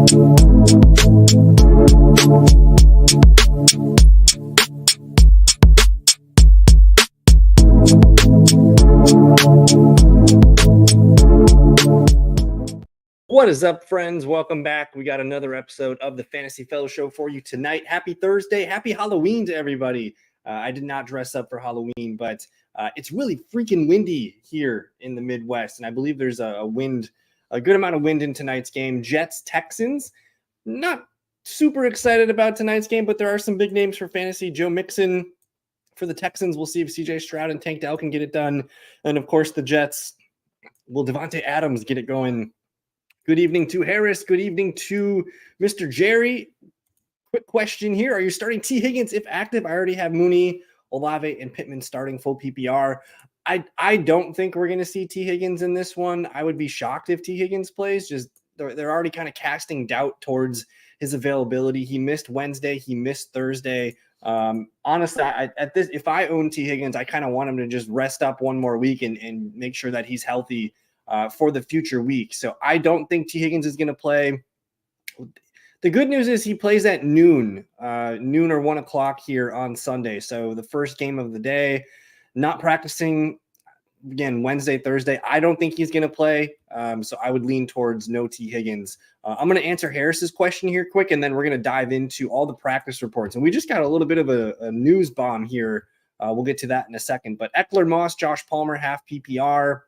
What is up, friends? Welcome back. We got another episode of the Fantasy Fellow Show for you tonight. Happy Thursday. Happy Halloween to everybody. I did not dress up for Halloween, but it's really freaking windy here in the Midwest, and I believe there's a good amount of wind in tonight's game. Jets, Texans. Not super excited about tonight's game, but there are some big names for fantasy. Joe Mixon for the Texans. We'll see if CJ Stroud and Tank Dell can get it done. And, of course, the Jets. Will Devontae Adams get it going? Good evening to Harris. Good evening to Mr. Jerry. Quick question here. Are you starting T. Higgins if active? I already have Mooney, Olave, and Pittman starting full PPR. I don't think we're going to see T. Higgins in this one. I would be shocked if T. Higgins plays. Just they're already kind of casting doubt towards his availability. He missed Wednesday. He missed Thursday. Honestly, if I own T. Higgins, I kind of want him to just rest up one more week and make sure that he's healthy for the future week. So I don't think T. Higgins is going to play. The good news is he plays at noon or 1 o'clock here on Sunday. So the first game of the day, not practicing again, Wednesday, Thursday. I don't think he's going to play. So I would lean towards no T. Higgins. I'm going to answer Harris's question here quick, and then we're going to dive into all the practice reports. And we just got a little bit of a news bomb here. We'll get to that in a second. But Eckler, Moss, Josh Palmer, half PPR.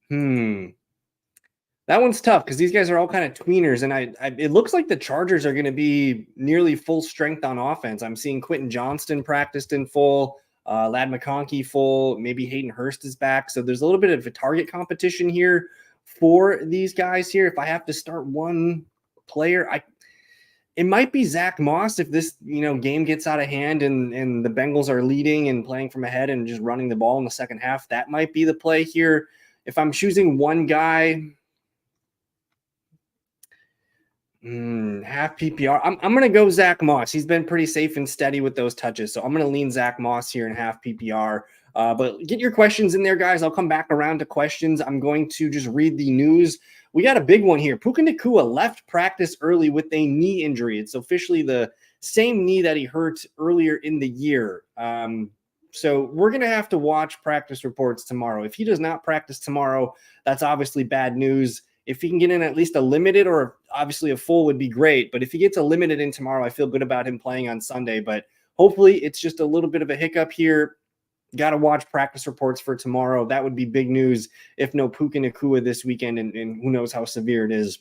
That one's tough because these guys are all kind of tweeners, and it looks like the Chargers are going to be nearly full strength on offense. I'm seeing Quentin Johnston practiced in full, Ladd McConkey full, maybe Hayden Hurst is back. So there's a little bit of a target competition here for these guys here. If I have to start one player, it might be Zach Moss if this game gets out of hand and the Bengals are leading and playing from ahead and just running the ball in the second half. That might be the play here. If I'm choosing one guy, half PPR, I'm going to go Zach Moss. He's been pretty safe and steady with those touches. So I'm going to lean Zach Moss here in half PPR. But get your questions in there, guys. I'll come back around to questions. I'm going to just read the news. We got a big one here. Puka Nacua left practice early with a knee injury. It's officially the same knee that he hurt earlier in the year. So we're going to have to watch practice reports tomorrow. If he does not practice tomorrow, that's obviously bad news. If he can get in at least a limited or obviously a full would be great. But if he gets a limited in tomorrow, I feel good about him playing on Sunday. But hopefully it's just a little bit of a hiccup here. Got to watch practice reports for tomorrow. That would be big news if no Puka Nacua this weekend, and who knows how severe it is.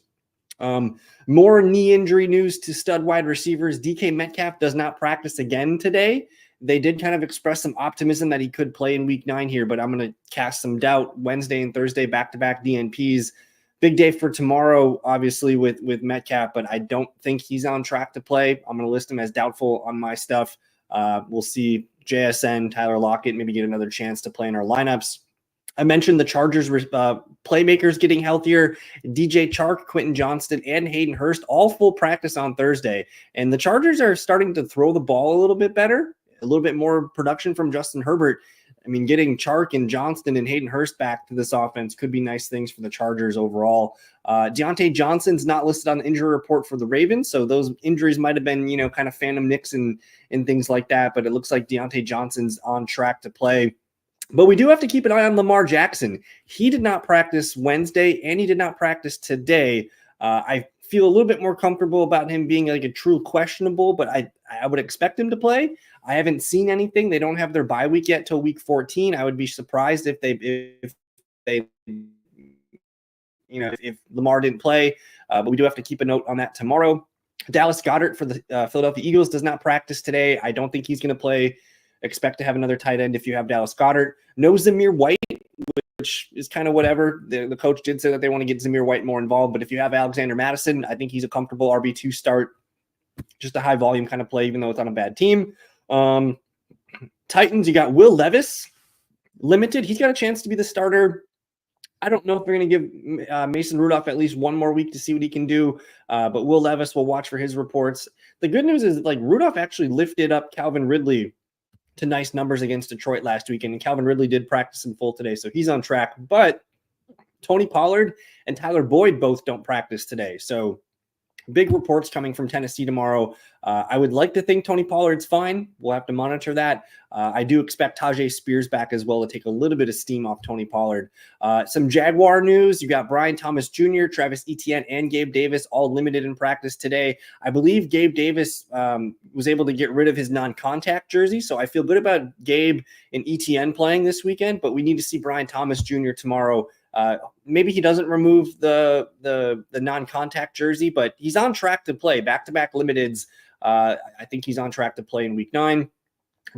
More knee injury news to stud wide receivers. DK Metcalf does not practice again today. They did kind of express some optimism that he could play in week 9 here, but I'm going to cast some doubt. Wednesday and Thursday, back-to-back DNPs. Big day for tomorrow, obviously, with Metcalf, but I don't think he's on track to play. I'm going to list him as doubtful on my stuff. We'll see JSN, Tyler Lockett, maybe get another chance to play in our lineups. I mentioned the Chargers playmakers getting healthier. DJ Chark, Quentin Johnston, and Hayden Hurst, all full practice on Thursday. And the Chargers are starting to throw the ball a little bit better, a little bit more production from Justin Herbert. I mean, getting Chark and Johnston and Hayden Hurst back to this offense could be nice things for the Chargers overall. Deontay Johnson's not listed on the injury report for the Ravens, so those injuries might have been, kind of phantom nicks and things like that, but it looks like Deontay Johnson's on track to play. But we do have to keep an eye on Lamar Jackson. He did not practice Wednesday, and he did not practice today. I feel a little bit more comfortable about him being like a true questionable, but I would expect him to play. I haven't seen anything. They don't have their bye week yet till week 14. I would be surprised if Lamar didn't play, but we do have to keep a note on that tomorrow. Dallas Goedert for the Philadelphia Eagles does not practice today. I don't think he's going to play. Expect to have another tight end if you have Dallas Goedert. No Zamir White, which is kind of whatever. The coach did say that they want to get Zamir White more involved, but if you have Alexander Mattison, I think he's a comfortable RB2 start. Just a high volume kind of play, even though it's on a bad team. Titans, you got Will Levis, limited. He's got a chance to be the starter. I don't know if they're going to give Mason Rudolph at least one more week to see what he can do, but Will Levis will watch for his reports. The good news is Rudolph actually lifted up Calvin Ridley to nice numbers against Detroit last weekend, and Calvin Ridley did practice in full today, so he's on track. But Tony Pollard and Tyler Boyd both don't practice today, so Big reports coming from Tennessee tomorrow. I would like to think Tony Pollard's fine. We'll have to monitor that. I do expect Tajay Spears back as well to take a little bit of steam off Tony Pollard. Some Jaguar news. You got Brian Thomas Jr., Travis Etienne, and Gabe Davis all limited in practice today. I believe Gabe Davis was able to get rid of his non-contact jersey, so I feel good about Gabe and Etienne playing this weekend, but we need to see Brian Thomas Jr. tomorrow. Maybe he doesn't remove the non-contact jersey, but he's on track to play back-to-back limiteds. I think he's on track to play in week 9.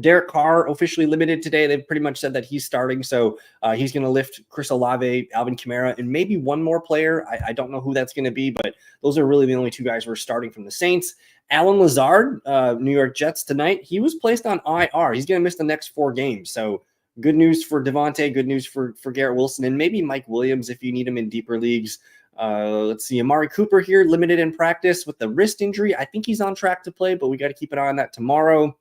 Derek Carr officially limited today. They've pretty much said that he's starting, so he's going to lift Chris Olave, Alvin Kamara, and maybe one more player. I don't know who that's going to be, but those are really the only 2 guys who are starting from the Saints. Alan Lazard, New York Jets tonight, he was placed on IR. He's going to miss the next 4 games, so good news for Devontae, good news for Garrett Wilson, and maybe Mike Williams if you need him in deeper leagues. Let's see, Amari Cooper here, limited in practice with the wrist injury. I think he's on track to play, but we got to keep an eye on that tomorrow.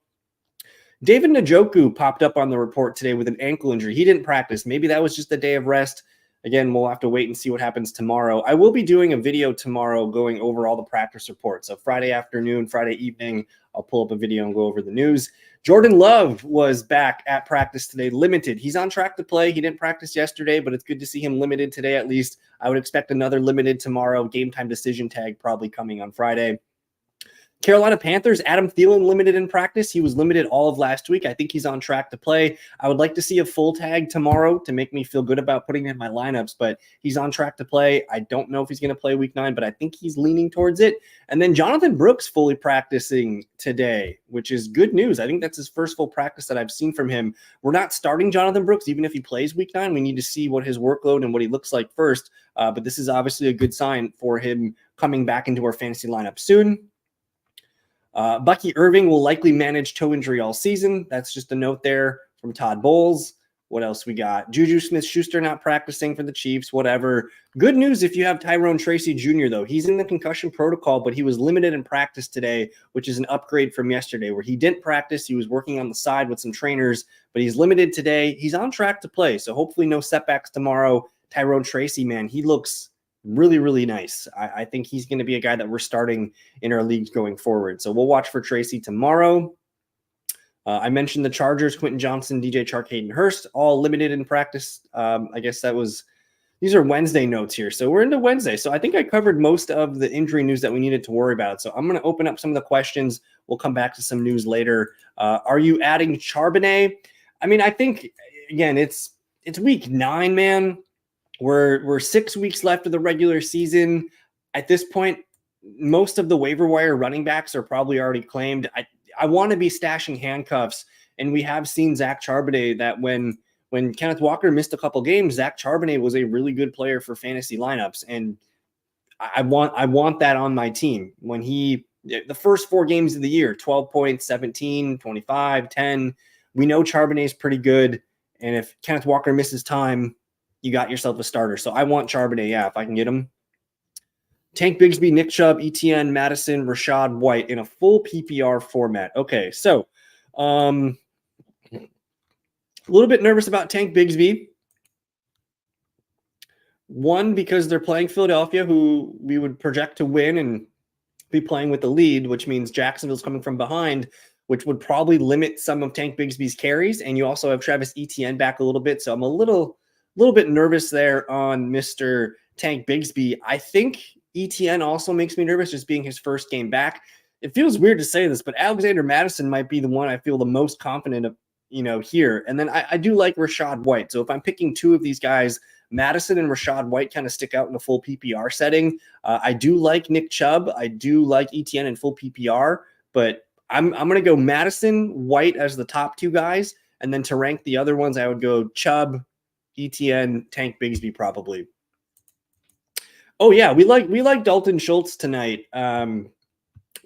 David Njoku popped up on the report today with an ankle injury. He didn't practice. Maybe that was just a day of rest. Again, we'll have to wait and see what happens tomorrow. I will be doing a video tomorrow going over all the practice reports. So Friday afternoon, Friday evening, I'll pull up a video and go over the news. Jordan Love was back at practice today, limited. He's on track to play. He didn't practice yesterday, but it's good to see him limited today at least. I would expect another limited tomorrow. Game time decision tag probably coming on Friday. Carolina Panthers, Adam Thielen limited in practice. He was limited all of last week. I think he's on track to play. I would like to see a full tag tomorrow to make me feel good about putting him in my lineups, but he's on track to play. I don't know if he's going to play week 9, but I think he's leaning towards it. And then Jonathan Brooks fully practicing today, which is good news. I think that's his first full practice that I've seen from him. We're not starting Jonathan Brooks, even if he plays week 9. We need to see what his workload and what he looks like first. But this is obviously a good sign for him coming back into our fantasy lineup soon. Bucky Irving will likely manage toe injury all season. That's just a note there from Todd Bowles. What else we got? Juju Smith-Schuster not practicing for the Chiefs, whatever. Good news if you have Tyrone Tracy Jr., though. He's in the concussion protocol, but he was limited in practice today, which is an upgrade from yesterday where he didn't practice. He was working on the side with some trainers, but he's limited today. He's on track to play, so hopefully no setbacks tomorrow. Tyrone Tracy, man, he looks really, really nice. I think he's going to be a guy that we're starting in our leagues going forward. So we'll watch for Tracy tomorrow. I mentioned the Chargers, Quentin Johnson, DJ Chark, Hayden Hurst, all limited in practice. I guess these are Wednesday notes here. So we're into Wednesday. So I think I covered most of the injury news that we needed to worry about. So I'm going to open up some of the questions. We'll come back to some news later. Are you adding Charbonnet? I mean, I think, again, it's week 9, man. We're 6 weeks left of the regular season. At this point, most of the waiver wire running backs are probably already claimed. I want to be stashing handcuffs, and we have seen Zach Charbonnet that when Kenneth Walker missed a couple games, Zach Charbonnet was a really good player for fantasy lineups, and I want that on my team. When the first 4 games of the year, 12 points, 17, 25, 10, we know Charbonnet is pretty good, and if Kenneth Walker misses time, you got yourself a starter. So I want Charbonnet, if I can get him. Tank Bigsby, Nick Chubb, Etienne, Madison, Rashad White in a full PPR format. Okay, so a little bit nervous about Tank Bigsby. One, because they're playing Philadelphia, who we would project to win and be playing with the lead, which means Jacksonville's coming from behind, which would probably limit some of Tank Bigsby's carries. And you also have Travis Etienne back a little bit. So I'm a little bit nervous there on Mr. Tank Bigsby. I think Etienne also makes me nervous just being his first game back. It feels weird to say this, but Alexander Madison might be the one I feel the most confident of, here. And then I do like Rashad White. So if I'm picking 2 of these guys, Madison and Rashad White kind of stick out in a full PPR setting. I do like Nick Chubb. I do like Etienne in full PPR, but I'm going to go Madison, White as the top 2 guys. And then to rank the other ones, I would go Chubb, Etienne, Tank Bigsby probably. Oh yeah, we like Dalton Schultz tonight.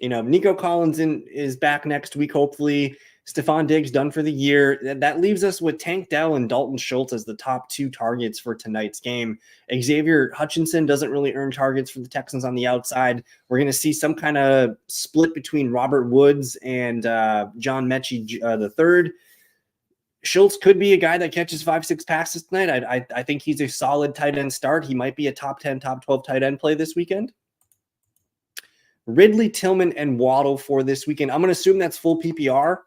Nico Collins is back next week, hopefully. Stephon Diggs done for the year. That leaves us with Tank Dell and Dalton Schultz as the top 2 targets for tonight's game. Xavier Hutchinson doesn't really earn targets for the Texans on the outside. We're going to see some kind of split between Robert Woods and John Mechie III. Schultz could be a guy that catches 5-6 passes tonight. I think he's a solid tight end start. He might be a top 10, top 12 tight end play this weekend. Ridley, Tillman, and Waddle for this weekend. I'm going to assume that's full PPR.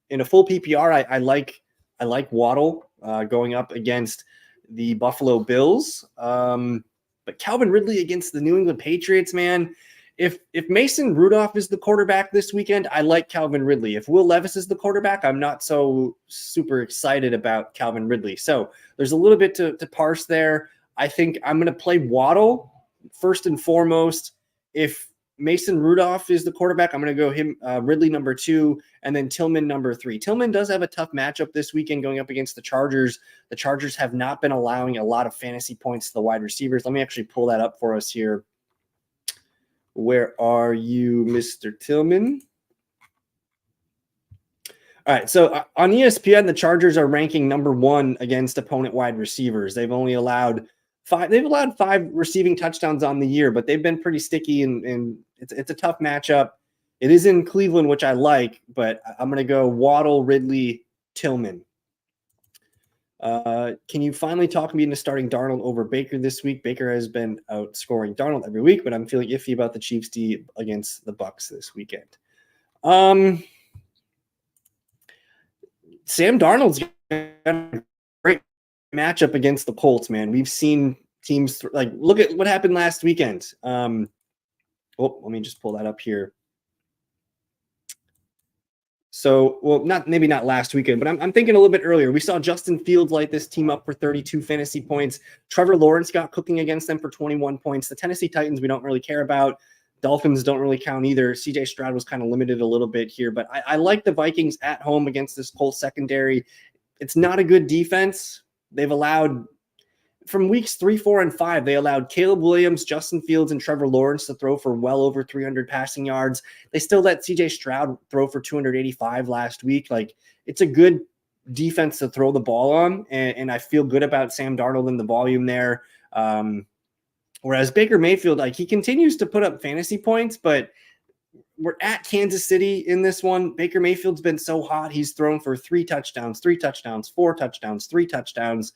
In a full PPR, I like Waddle going up against the Buffalo Bills. But Calvin Ridley against the New England Patriots, man. If Mason Rudolph is the quarterback this weekend, I like Calvin Ridley. If Will Levis is the quarterback, I'm not so super excited about Calvin Ridley. So there's a little bit to parse there. I think I'm going to play Waddle first and foremost. If Mason Rudolph is the quarterback, I'm going to go him Ridley number 2, and then Tillman number 3. Tillman does have a tough matchup this weekend going up against the Chargers. The Chargers have not been allowing a lot of fantasy points to the wide receivers. Let me actually pull that up for us here. Where are you, Mr. Tillman? All right, so on ESPN, the Chargers are ranking number 1 against opponent wide receivers. They've only allowed 5. They've allowed 5 receiving touchdowns on the year, but they've been pretty sticky, and it's a tough matchup. It is in Cleveland, which I like, but I'm going to go Waddle, Ridley, Tillman. Can you finally talk me into starting Darnold over Baker this week? Baker has been outscoring Darnold every week, but I'm feeling iffy about the Chiefs D against the Bucs this weekend. Sam Darnold's got a great matchup against the Colts, man. We've seen teams look at what happened last weekend. Let me just pull that up here. So, maybe not last weekend, but I'm thinking a little bit earlier. We saw Justin Fields light this team up for 32 fantasy points. Trevor Lawrence got cooking against them for 21 points. The Tennessee Titans we don't really care about. Dolphins don't really count either. CJ Stroud was kind of limited a little bit here, but I like the Vikings at home against this Colts secondary. It's not a good defense. They've allowed, from weeks 3, 4, and 5, they allowed Caleb Williams, Justin Fields, and Trevor Lawrence to throw for well over 300 passing yards. They still let CJ Stroud throw for 285 last week. It's a good defense to throw the ball on, and I feel good about Sam Darnold and the volume there. Whereas Baker Mayfield, he continues to put up fantasy points, but we're at Kansas City in this one. Baker Mayfield's been so hot. He's thrown for 3 touchdowns, 4 touchdowns, 3 touchdowns.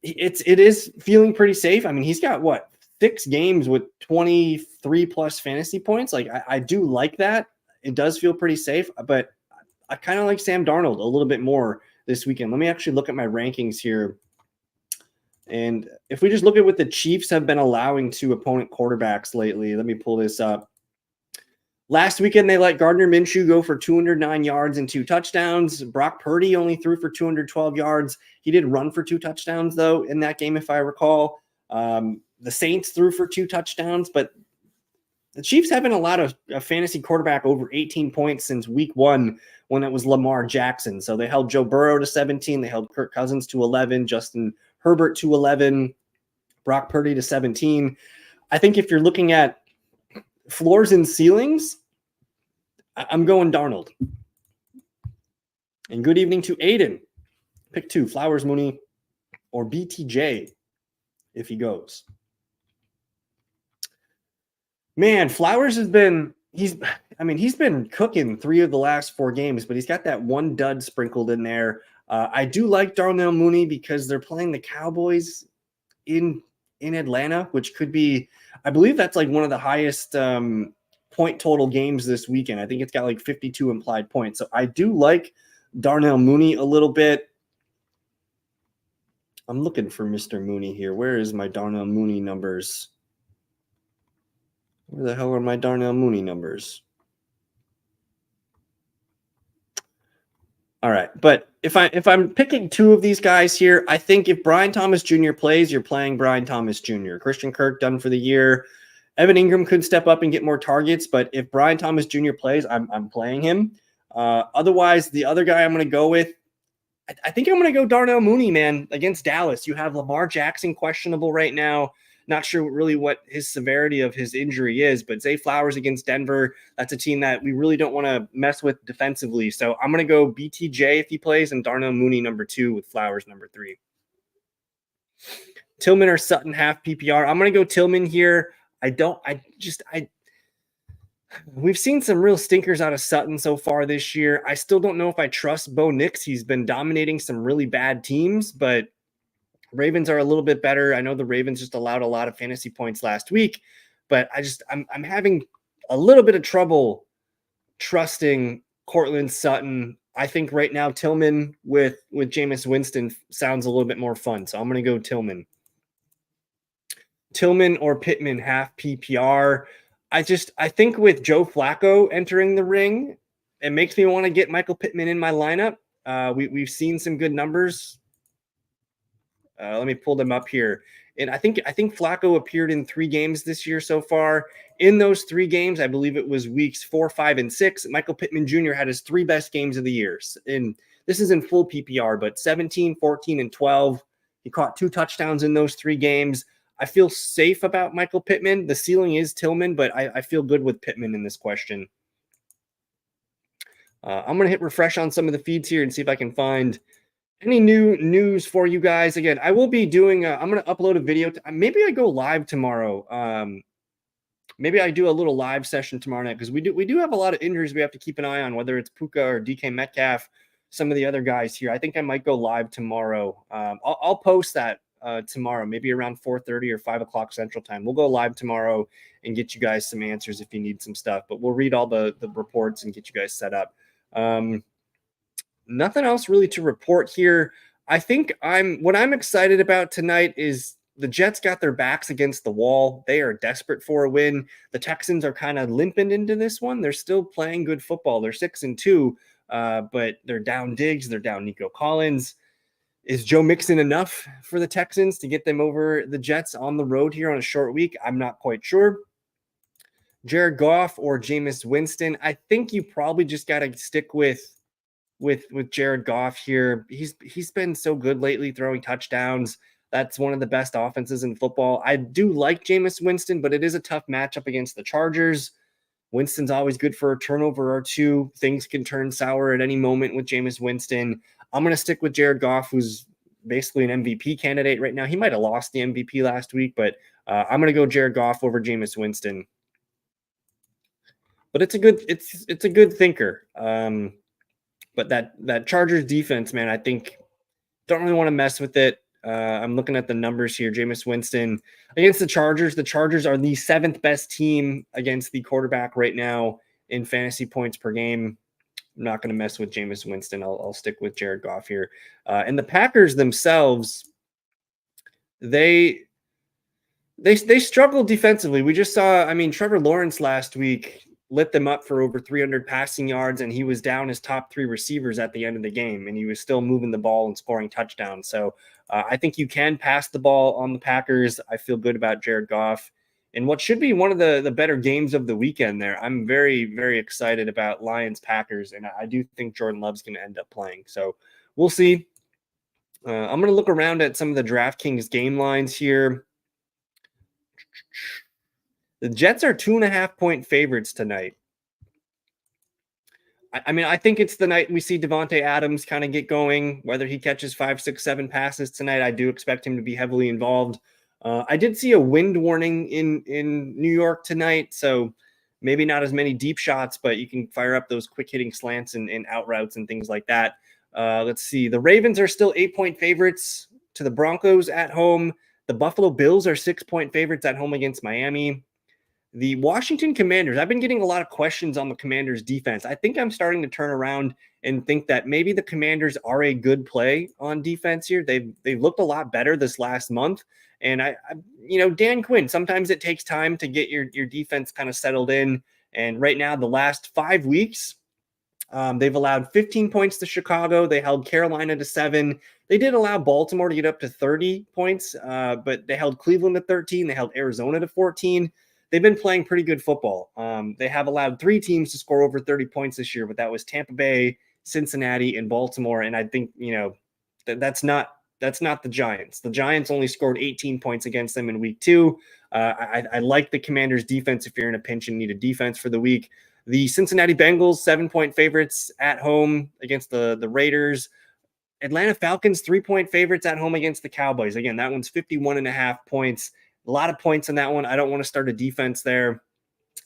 It is feeling pretty safe. I mean, he's got 6 games with 23 plus fantasy points. I do like that. It does feel pretty safe, but I kind of like Sam Darnold a little bit more this weekend. Let me actually look at my rankings here. And if we just look at what the Chiefs have been allowing to opponent quarterbacks lately, let me pull this up. Last weekend, they let Gardner Minshew go for 209 yards and 2 touchdowns. Brock Purdy only threw for 212 yards. He did run for 2 touchdowns, though, in that game, if I recall. The Saints threw for 2 touchdowns, but the Chiefs haven't allowed a fantasy quarterback over 18 points since week 1 when it was Lamar Jackson. So they held Joe Burrow to 17. They held Kirk Cousins to 11, Justin Herbert to 11, Brock Purdy to 17. I think if you're looking at floors and ceilings, I'm going Darnold. And good evening to Aiden. Pick 2, Flowers, Mooney, or BTJ if he goes. Man, Flowers he's been cooking 3 of the last 4 games, but he's got that 1 dud sprinkled in there. I do like Darnell Mooney because they're playing the Cowboys in Atlanta, which could be, I believe that's one of the highest point total games this weekend. I think it's got 52 implied points. So I do like Darnell Mooney a little bit. I'm looking for Mr. Mooney here. Where is my Darnell Mooney numbers? Where the hell are my Darnell Mooney numbers? All right, but if I'm picking 2 of these guys here, I think if Brian Thomas Jr. plays, you're playing Brian Thomas Jr. Christian Kirk done for the year. Evan Ingram could step up and get more targets, but if Brian Thomas Jr. plays, I'm playing him. Otherwise, the other guy I'm going to go with, I think I'm going to go Darnell Mooney, man, against Dallas. You have Lamar Jackson questionable right now. Not sure really what his severity of his injury is, but Zay Flowers against Denver, that's a team that we really don't want to mess with defensively. So I'm going to go BTJ if he plays and Darnell Mooney number 2 with Flowers number 3. Tillman or Sutton half PPR. I'm going to go Tillman here. We've seen some real stinkers out of Sutton so far this year. I still don't know if I trust Bo Nix. He's been dominating some really bad teams, but Ravens are a little bit better. I know the Ravens just allowed a lot of fantasy points last week, but I'm having a little bit of trouble trusting Cortland Sutton. I think right now Tillman with Jameis Winston sounds a little bit more fun. So I'm going to go Tillman. Tillman or Pittman, half PPR. I think with Joe Flacco entering the ring, it makes me want to get Michael Pittman in my lineup. We've seen some good numbers. Let me pull them up here. And I think Flacco appeared in 3 games this year so far. In those 3 games, I believe it was weeks 4, 5, and 6. Michael Pittman Jr. had his 3 best games of the year. And this is in full PPR, but 17, 14, and 12. He caught 2 touchdowns in those 3 games. I feel safe about Michael Pittman. The ceiling is Tillman, but I feel good with Pittman in this question. I'm going to hit refresh on some of the feeds here and see if I can find any new news for you guys. Again, I will be doing, I'm going to upload a video. Maybe I go live tomorrow. Maybe I do a little live session tomorrow night because we do have a lot of injuries we have to keep an eye on, whether it's Puka or DK Metcalf, some of the other guys here. I think I might go live tomorrow. I'll post that tomorrow, maybe around 4:30 or 5 o'clock Central Time. We'll go live tomorrow and get you guys some answers if you need some stuff, but we'll read all the reports and get you guys set up. Nothing else really to report here. I think what I'm excited about tonight is the Jets got their backs against the wall. They are desperate for a win. The Texans are kind of limping into this one. They're still playing good football. They're 6-2, but they're down Diggs. They're down Nico Collins. Is Joe Mixon enough for the Texans to get them over the Jets on the road here on a short week? I'm not quite sure. Jared Goff or Jameis Winston? I think you probably just got to stick with Jared Goff here. He's been so good lately, throwing touchdowns. That's one of the best offenses in football. I do like Jameis Winston, but it is a tough matchup against the Chargers. Winston's always good for a turnover or 2. Things can turn sour at any moment with Jameis Winston. I'm going to stick with Jared Goff, who's basically an MVP candidate right now. He might have lost the MVP last week, but I'm going to go Jared Goff over Jameis Winston. But it's a good thinker. But that Chargers defense, man, I think don't really want to mess with it. I'm looking at the numbers here. Jameis Winston against the Chargers. The Chargers are the 7th best team against the quarterback right now in fantasy points per game. I'm not going to mess with Jameis Winston. I'll stick with Jared Goff here. And the Packers themselves, they struggled defensively. We just saw, Trevor Lawrence last week lit them up for over 300 passing yards, and he was down his top 3 receivers at the end of the game, and he was still moving the ball and scoring touchdowns. So I think you can pass the ball on the Packers. I feel good about Jared Goff. And what should be one of the better games of the weekend there. I'm very, very excited about Lions-Packers, and I do think Jordan Love's going to end up playing. So we'll see. I'm going to look around at some of the DraftKings game lines here. The Jets are 2.5-point favorites tonight. I think it's the night we see Devontae Adams kind of get going. Whether he catches 5, 6, 7 passes tonight, I do expect him to be heavily involved. I did see a wind warning in New York tonight, so maybe not as many deep shots, but you can fire up those quick-hitting slants and out routes and things like that. Let's see. The Ravens are still 8-point favorites to the Broncos at home. The Buffalo Bills are 6-point favorites at home against Miami. The Washington Commanders, I've been getting a lot of questions on the Commanders defense. I think I'm starting to turn around and think that maybe the Commanders are a good play on defense here. They've looked a lot better this last month. And Dan Quinn, sometimes it takes time to get your defense kind of settled in. And right now, the last 5 weeks, they've allowed 15 points to Chicago. They held Carolina to 7. They did allow Baltimore to get up to 30 points, but they held Cleveland to 13. They held Arizona to 14. They've been playing pretty good football. They have allowed 3 teams to score over 30 points this year, but that was Tampa Bay, Cincinnati, and Baltimore. And I think, that's not the Giants. The Giants only scored 18 points against them in week 2. I like the Commanders' defense if you're in a pinch and need a defense for the week. The Cincinnati Bengals, 7-point favorites at home against the Raiders. Atlanta Falcons, 3-point favorites at home against the Cowboys. Again, that one's 51.5 points. A lot of points in that one. I don't want to start a defense there.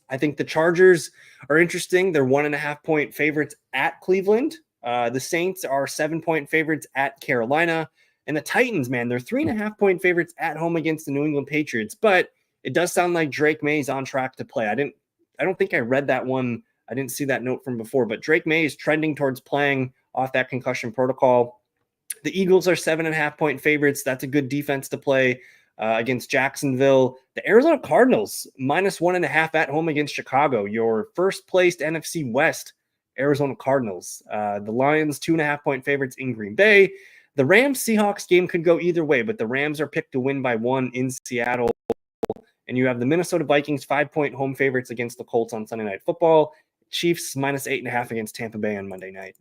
I think the Chargers are interesting. They're 1.5-point favorites at Cleveland. The Saints are 7-point favorites at Carolina. And the Titans, man, they're 3.5-point favorites at home against the New England Patriots. But it does sound like Drake May is on track to play. I don't think I read that one. I didn't see that note from before, but Drake May is trending towards playing off that concussion protocol. The Eagles are 7.5-point favorites. That's a good defense to play against Jacksonville. The Arizona Cardinals, -1.5 at home against Chicago. Your first placed NFC West Arizona Cardinals. The Lions, 2.5-point favorites in Green Bay. The Rams-Seahawks game could go either way, but the Rams are picked to win by 1 in Seattle. And you have the Minnesota Vikings, 5-point home favorites against the Colts on Sunday Night Football. Chiefs, -8.5 against Tampa Bay on Monday night.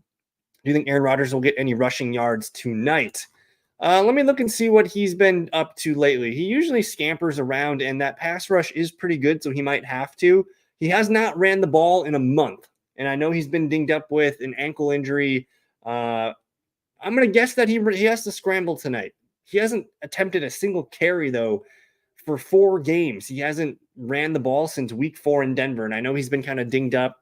Do you think Aaron Rodgers will get any rushing yards tonight? Let me look and see what he's been up to lately. He usually scampers around, and that pass rush is pretty good, so he might have to. He has not ran the ball in a month, and I know he's been dinged up with an ankle injury. I'm going to guess that he has to scramble tonight. He hasn't attempted a single carry, though, for 4 games. He hasn't ran the ball since week 4 in Denver, and I know he's been kind of dinged up,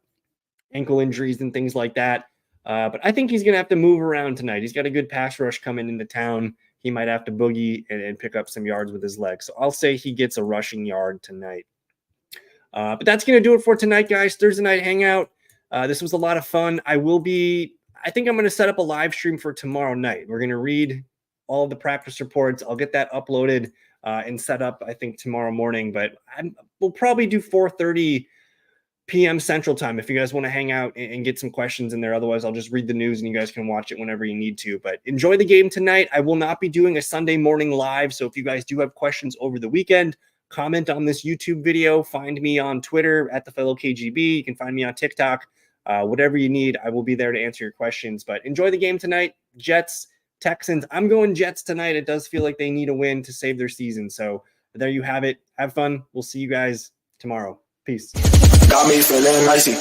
ankle injuries and things like that. But I think he's going to have to move around tonight. He's got a good pass rush coming into town. He might have to boogie and pick up some yards with his legs. So I'll say he gets a rushing yard tonight. But that's going to do it for tonight, guys. Thursday night hangout. This was a lot of fun. I think I'm going to set up a live stream for tomorrow night. We're going to read all of the practice reports. I'll get that uploaded and set up, I think, tomorrow morning. But we'll probably do 4:30 p.m. Central Time if you guys want to hang out and get some questions in there. Otherwise, I'll just read the news and you guys can watch it whenever you need to. But enjoy the game tonight. I will not be doing a Sunday morning live. So if you guys do have questions over the weekend, comment on this YouTube video. Find me on Twitter at @TheFellowKGB. You can find me on TikTok. Whatever you need, I will be there to answer your questions. But enjoy the game tonight. Jets, Texans. I'm going Jets tonight. It does feel like they need a win to save their season. So there you have it. Have fun. We'll see you guys tomorrow. Peace. Got me feeling icy.